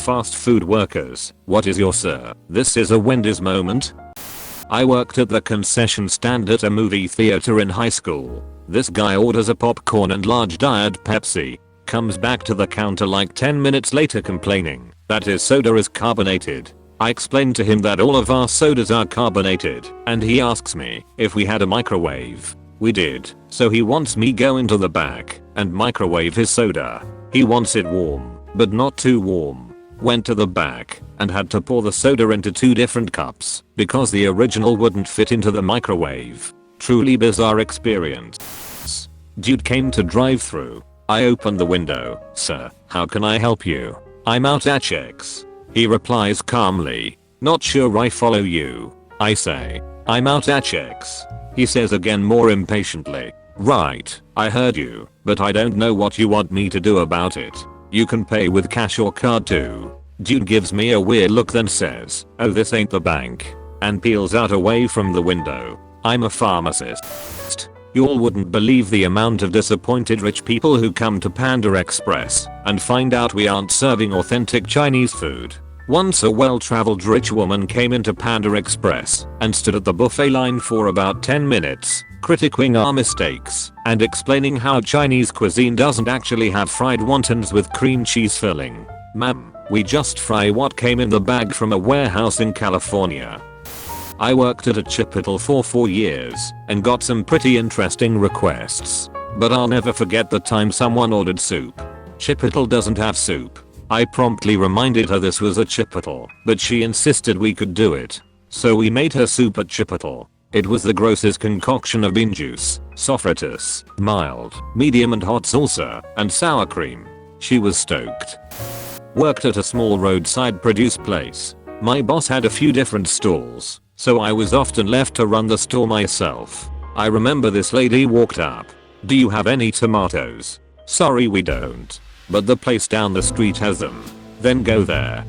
fast food workers. What is your sir? This is a Wendy's moment. I worked at the concession stand at a movie theater in high school. This guy orders a popcorn and large diet Pepsi. Comes back to the counter like 10 minutes later complaining that his soda is carbonated. I explained to him that all of our sodas are carbonated, and he asks me if we had a microwave. We did, so he wants me go into the back and microwave his soda. He wants it warm, but not too warm. Went to the back and had to pour the soda into 2 different cups because the original wouldn't fit into the microwave. Truly bizarre experience. Dude came to drive through. I opened the window. Sir, how can I help you? I'm out at checks. He replies calmly. Not sure I follow you. I say, I'm out at checks. He says again more impatiently. Right, I heard you, but I don't know what you want me to do about it. You can pay with cash or card too. Dude gives me a weird look then says, oh this ain't the bank, and peels out away from the window. I'm a pharmacist. You all wouldn't believe the amount of disappointed rich people who come to Panda Express and find out we aren't serving authentic Chinese food. Once a well-traveled rich woman came into Panda Express and stood at the buffet line for about 10 minutes, critiquing our mistakes and explaining how Chinese cuisine doesn't actually have fried wontons with cream cheese filling. Ma'am, we just fry what came in the bag from a warehouse in California. I worked at a Chipotle for 4 years and got some pretty interesting requests, but I'll never forget the time someone ordered soup. Chipotle doesn't have soup. I promptly reminded her this was a Chipotle, but she insisted we could do it. So we made her soup at Chipotle. It was the grossest concoction of bean juice, sophronitis, mild, medium and hot salsa, and sour cream. She was stoked. Worked at a small roadside produce place. My boss had a few different stalls, so I was often left to run the store myself. I remember this lady walked up. Do you have any tomatoes? Sorry we don't. But the place down the street has them. Then go there.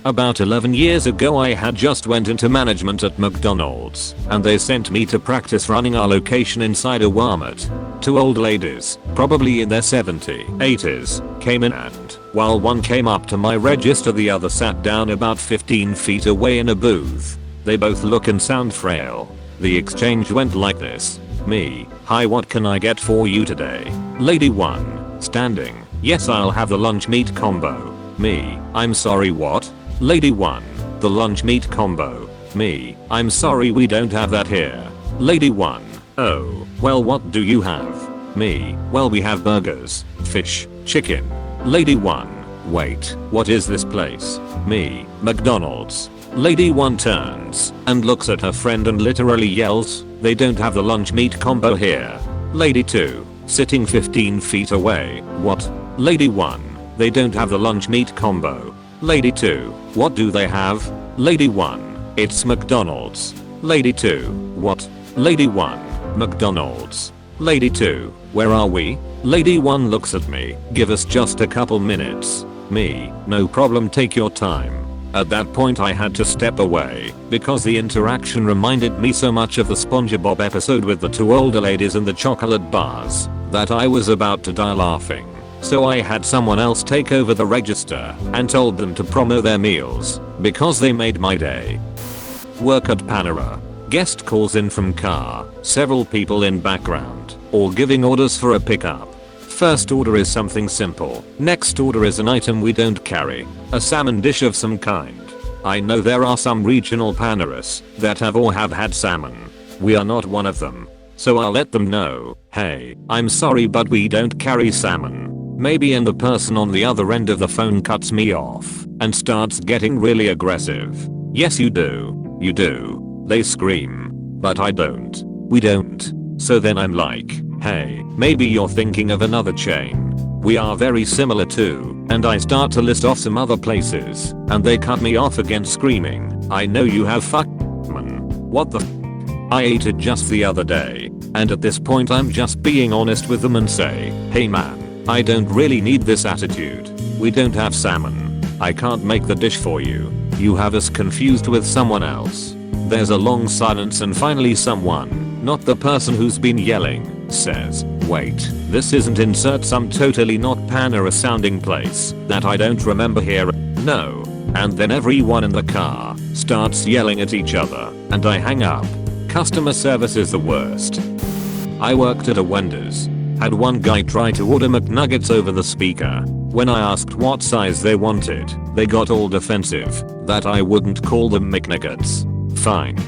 About 11 years ago I had just went into management at McDonald's and they sent me to practice running our location inside a Walmart. 2 old ladies, probably in their 70s, 80s, came in and, while one came up to my register the other sat down about 15 feet away in a booth. They both look and sound frail. The exchange went like this. Me, hi what can I get for you today? Lady 1, standing. Yes I'll have the lunch meat combo. Me, I'm sorry what? Lady 1, the lunch meat combo. Me, I'm sorry we don't have that here. Lady 1, oh, well what do you have? Me, well we have burgers, fish, chicken. Lady 1, wait, what is this place? Me, McDonald's. Lady 1 turns and looks at her friend and literally yells, they don't have the lunch meat combo here. Lady 2, sitting 15 feet away, what? Lady 1, they don't have the lunch meat combo. Lady 2, what do they have? Lady 1, it's McDonald's. Lady 2, what? Lady 1, McDonald's. Lady 2, where are we? Lady 1 looks at me, give us just a couple minutes. Me, no problem take your time. At that point I had to step away because the interaction reminded me so much of the SpongeBob episode with the 2 older ladies and the chocolate bars that I was about to die laughing. So I had someone else take over the register and told them to promo their meals because they made my day. Work at Panera. Guest calls in from car, several people in background, all giving orders for a pickup. First order is something simple, next order is an item we don't carry, a salmon dish of some kind. I know there are some regional Paneras that have or have had salmon. We are not one of them. So I'll let them know, hey, I'm sorry but we don't carry salmon. Maybe and the person on the other end of the phone cuts me off and starts getting really aggressive. Yes you do. You do. They scream. But I don't. We don't. So then I'm like, hey, maybe you're thinking of another chain. We are very similar too, and I start to list off some other places, and they cut me off again screaming, I know you have man. What the I ate it just the other day, and at this point I'm just being honest with them and say, hey man, I don't really need this attitude. We don't have salmon. I can't make the dish for you. You have us confused with someone else. There's a long silence and finally someone, not the person who's been yelling, says, wait, this isn't insert some totally not Panera sounding place that I don't remember here. No. And then everyone in the car starts yelling at each other and I hang up. Customer service is the worst. I worked at a Wendy's. Had one guy try to order McNuggets over the speaker. When I asked what size they wanted, they got all defensive that I wouldn't call them McNuggets. Fine.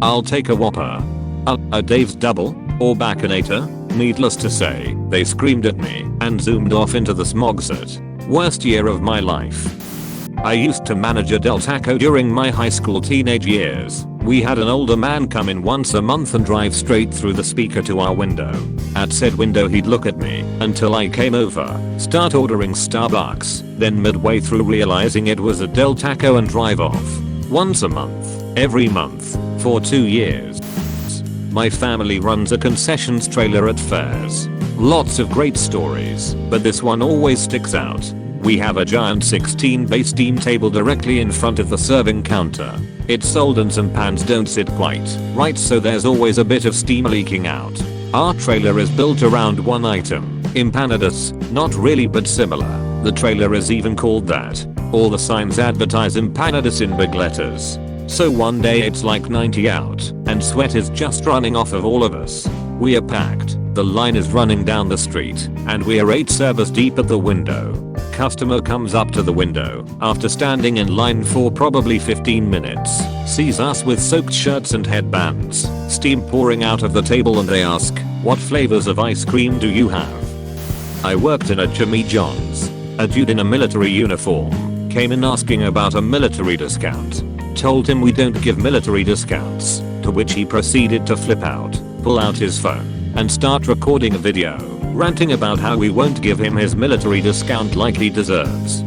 I'll take a Whopper. A Dave's Double? Or Baconator? Needless to say, they screamed at me and zoomed off into the smog set. Worst year of my life. I used to manage a Del Taco during my high school teenage years. We had an older man come in once a month and drive straight through the speaker to our window. At said window he'd look at me until I came over, start ordering Starbucks, then midway through realizing it was a Del Taco and drive off. Once a month, every month, for 2 years. My family runs a concessions trailer at fairs. Lots of great stories, but this one always sticks out. We have a giant 16-bay steam table directly in front of the serving counter. It's sold and some pans don't sit quite right, so there's always a bit of steam leaking out. Our trailer is built around one item, empanadas, not really but similar. The trailer is even called that. All the signs advertise empanadas in big letters. So one day it's like 90 out, and sweat is just running off of all of us. We are packed, the line is running down the street, and we are 8 servers deep at the window. Customer comes up to the window after standing in line for probably 15 minutes, sees us with soaked shirts and headbands, steam pouring out of the table, and they ask, "What flavors of ice cream do you have?" I worked in a Jimmy John's. A dude in a military uniform came in asking about a military discount. Told him we don't give military discounts, to which he proceeded to flip out, pull out his phone, and start recording a video, ranting about how we won't give him his military discount like he deserves.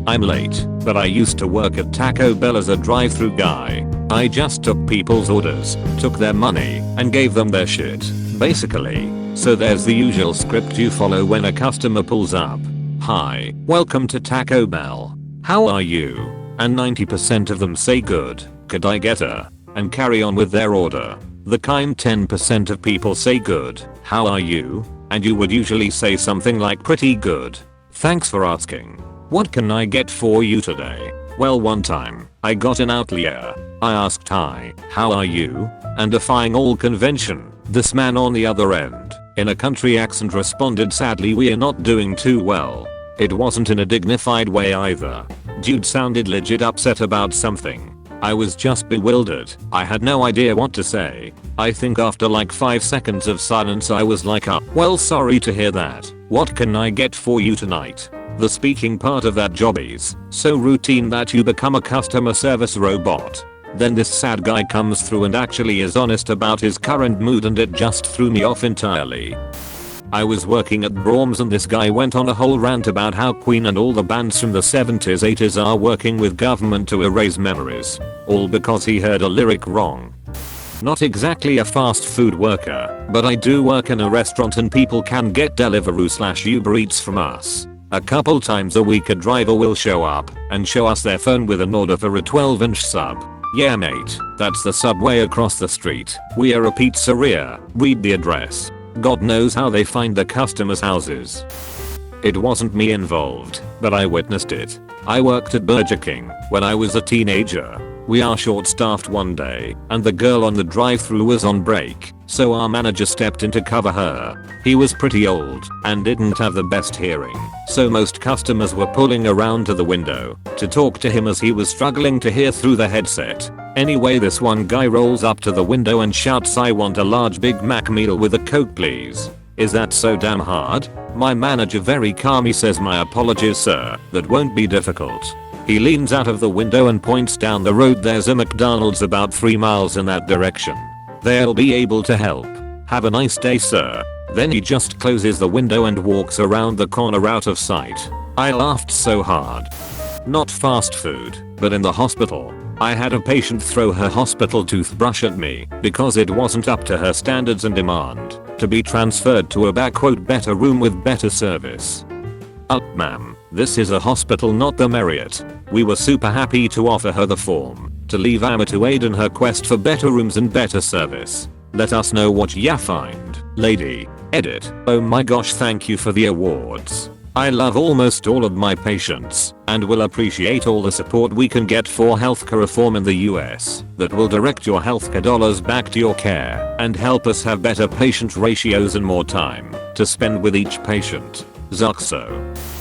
I'm late, but I used to work at Taco Bell as a drive-through guy. I just took people's orders, took their money, and gave them their shit, basically. So there's the usual script you follow when a customer pulls up. "Hi, welcome to Taco Bell. How are you?" And 90% of them say good, "Could I get a?" and carry on with their order. The kind 10% of people say good, "How are you?" and you would usually say something like pretty good. "Thanks for asking. What can I get for you today?" Well, one time, I got an outlier. I asked, "Hi, how are you?" and defying all convention, this man on the other end, in a country accent, responded, "Sadly, we are not doing too well." It wasn't in a dignified way either. Dude sounded legit upset about something. I was just bewildered. I had no idea what to say. I think after like 5 seconds of silence I was like, "Well, sorry to hear that. What can I get for you tonight?" The speaking part of that job is so routine that you become a customer service robot. Then this sad guy comes through and actually is honest about his current mood, and it just threw me off entirely. I was working at Brahms and this guy went on a whole rant about how Queen and all the bands from the 70s 80s are working with government to erase memories. All because he heard a lyric wrong. Not exactly a fast food worker, but I do work in a restaurant and people can get Deliveroo/Uber Eats from us. A couple times a week a driver will show up and show us their phone with an order for a 12-inch sub. "Yeah mate, that's the Subway across the street. We are a pizzeria. Read the address." God knows how they find the customers' houses. It wasn't me involved, but I witnessed it. I worked at Burger King when I was a teenager. We are short-staffed one day, and the girl on the drive-thru was on break, so our manager stepped in to cover her. He was pretty old and didn't have the best hearing, so most customers were pulling around to the window to talk to him as he was struggling to hear through the headset. Anyway, this one guy rolls up to the window and shouts, "I want a large Big Mac meal with a Coke please." "Is that so damn hard?" My manager very calmly says, "My apologies sir, that won't be difficult." He leans out of the window and points down the road. "There's a McDonald's about 3 miles in that direction. They'll be able to help. Have a nice day sir." Then he just closes the window and walks around the corner out of sight. I laughed so hard. Not fast food, but in the hospital. I had a patient throw her hospital toothbrush at me because it wasn't up to her standards and demand to be transferred to a "better room with better service." Ma'am, this is a hospital, not the Marriott. We were super happy to offer her the form to leave Amma to aid in her quest for better rooms and better service. Let us know what ya find, lady. Edit. Oh my gosh, thank you for the awards. I love almost all of my patients and will appreciate all the support we can get for healthcare reform in the US that will direct your healthcare dollars back to your care and help us have better patient ratios and more time to spend with each patient. Zuxo.